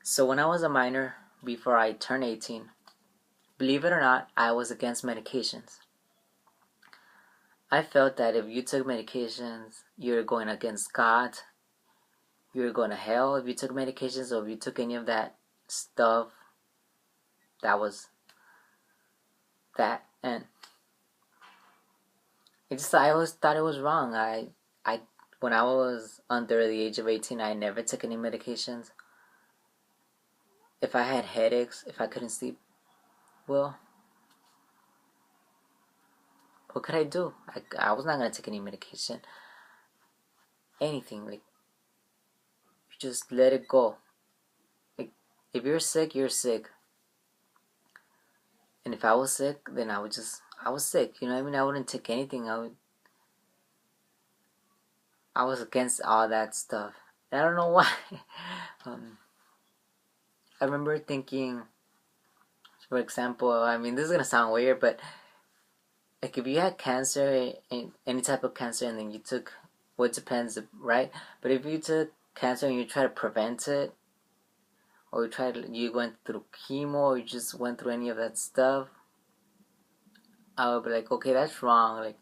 So when I was a minor, before I turned 18, believe it or not, I was against medications. I felt that if you took medications, you're going against God, you're going to hell if you took medications, or if you took any of that stuff that was that. And I always thought it was wrong. I when I was under the age of 18, I never took any medications. If I had headaches, if I couldn't sleep, well, what could I do? I was not going to take any medication. Anything. Like, you just let it go. Like, if you're sick, you're sick. And if I was sick, then I was sick. You know what I mean? I wouldn't take anything. I was against all that stuff. And I don't know why. I remember thinking, for example, I mean, this is going to sound weird, but like if you had cancer, any type of cancer, and then you took, well, it depends, right? But if you took cancer and you try to prevent it, or you went through chemo, or you just went through any of that stuff, I would be like, okay, that's wrong. Like,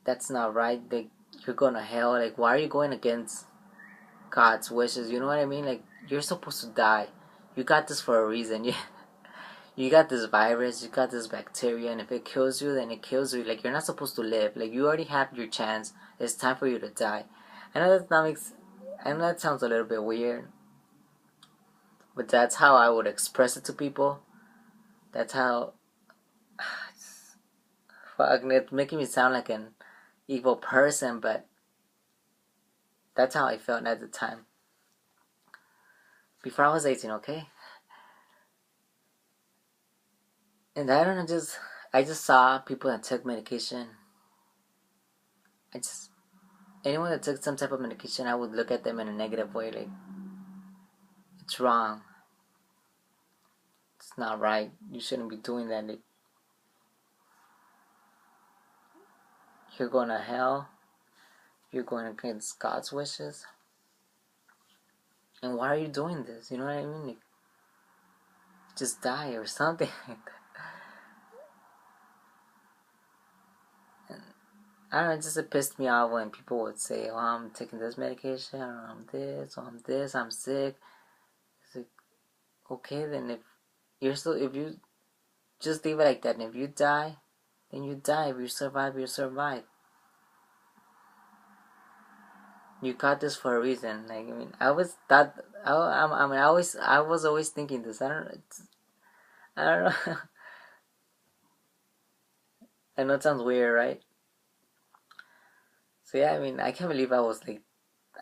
that's not right. Like, you're going to hell. Like, why are you going against God's wishes? You know what I mean? Like, you're supposed to die. You got this for a reason. You got this virus, you got this bacteria, and if it kills you, then it kills you. Like, you're not supposed to live. Like, you already had your chance. It's time for you to die. I know I know that sounds a little bit weird, but that's how I would express it to people. That's how. Fuck, it's making me sound like an evil person, but that's how I felt at the time. Before I was 18, okay? And I don't know, I just saw people that took medication. Anyone that took some type of medication, I would look at them in a negative way, like, it's wrong. It's not right. You shouldn't be doing that. Like, you're going to hell. You're going against God's wishes. And why are you doing this? You know what I mean? Like, just die or something. And I don't know, it pissed me off when people would say, oh, I'm taking this medication, or I'm this, I'm sick. It's like, okay, then if you just leave it like that, and if you die, then you die. If you survive, you survive. You got this for a reason. Like, I mean, I was that. I was always thinking this. I don't know. I know it sounds weird, right? So yeah, I mean, I can't believe I was like,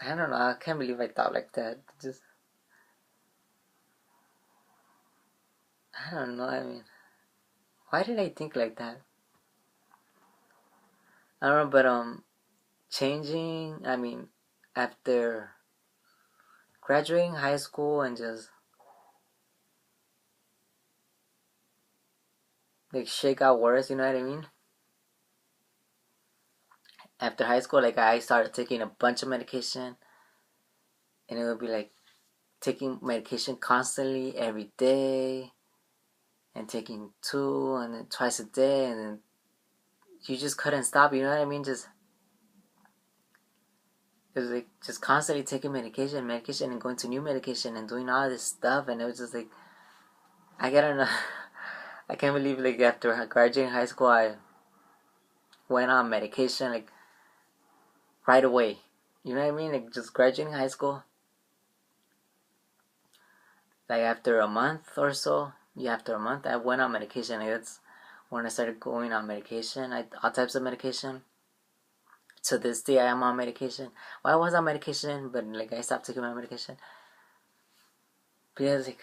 I don't know. I can't believe I thought like that. I don't know. I mean, why did I think like that? I don't know, but changing. I mean, after graduating high school and just like shit got worse. You know what I mean? After high school, like I started taking a bunch of medication, and it would be like taking medication constantly every day, and taking two and then twice a day, and then you just couldn't stop. You know what I mean? It was like just constantly taking medication, and going to new medication and doing all this stuff, and it was just like I don't know. I can't believe like after graduating high school, I went on medication like right away. You know what I mean? Like just graduating high school, like after a month or so. Yeah, after a month, I went on medication. Like that's when I started going on medication. All types of medication. To this day, I am on medication. Well, I was on medication, but like I stopped taking my medication. Because like,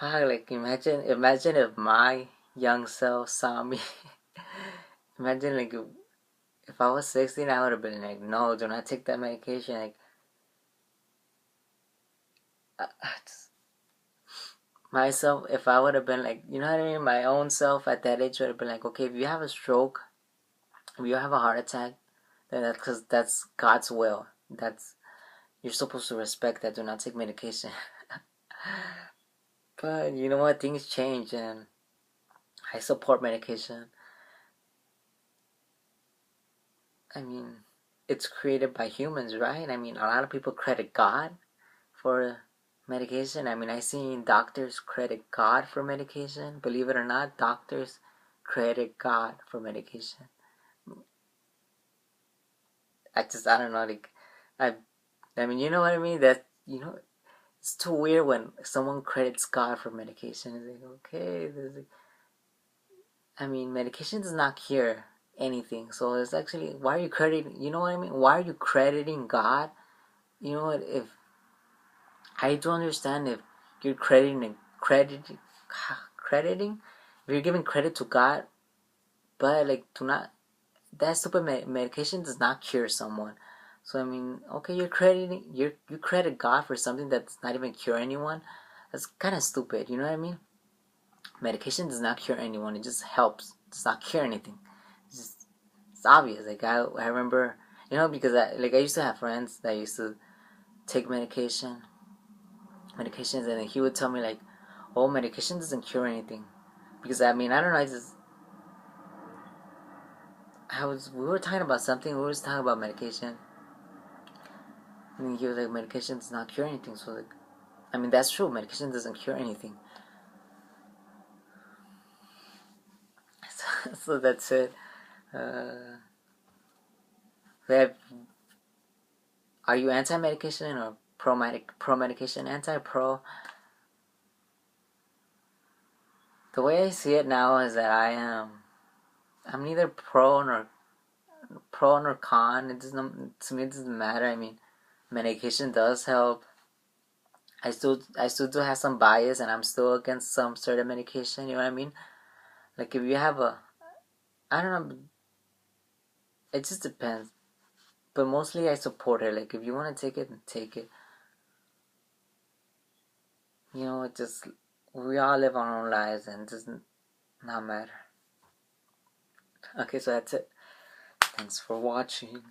fuck, like imagine if my young self saw me. Imagine like if I was 16, I would have been like, no, do not take that medication. Like, just, myself, if I would have been like, you know what I mean? My own self at that age would have been like, okay, if you have a stroke, if you have a heart attack, then that's because that's God's will. You're supposed to respect that. Do not take medication. But you know what? Things change, and I support medication. I mean, it's created by humans, right? I mean, a lot of people credit God for medication. I mean, I seen doctors credit God for medication. Believe it or not, doctors credit God for medication. I don't know, like, I, I mean, you know what I mean? It's too weird when someone credits God for medication. It's like, okay, I mean, medication does not cure anything. So it's actually, why are you crediting, you know what I mean? Why are you crediting God? You know what, if, I do understand if you're crediting, if you're giving credit to God, but like, do not, that stupid medication does not cure someone. So I mean, okay, you credit God for something that's not even cure anyone. That's kind of stupid. You know what I mean? Medication does not cure anyone. It just helps. It does not cure anything. It's obvious. Like I remember, because I used to have friends that used to take medications, and then he would tell me like, "Oh, medication doesn't cure anything," because I mean, I don't know. We were talking about something. We were just talking about medication, and he was like, "Medication does not cure anything." So like, I mean, that's true. Medication doesn't cure anything. So that's it. Uh, are you anti-medication or pro-medication? Anti-pro. The way I see it now is that I'm neither pro nor con. It doesn't to me. It doesn't matter. I mean, medication does help. I still do have some bias, and I'm still against some certain medication. You know what I mean? Like if you have I don't know. It just depends. But mostly I support it. Like if you want to take it, then take it. It just, we all live our own lives, and it doesn't not matter. Okay, so that's it. Thanks for watching.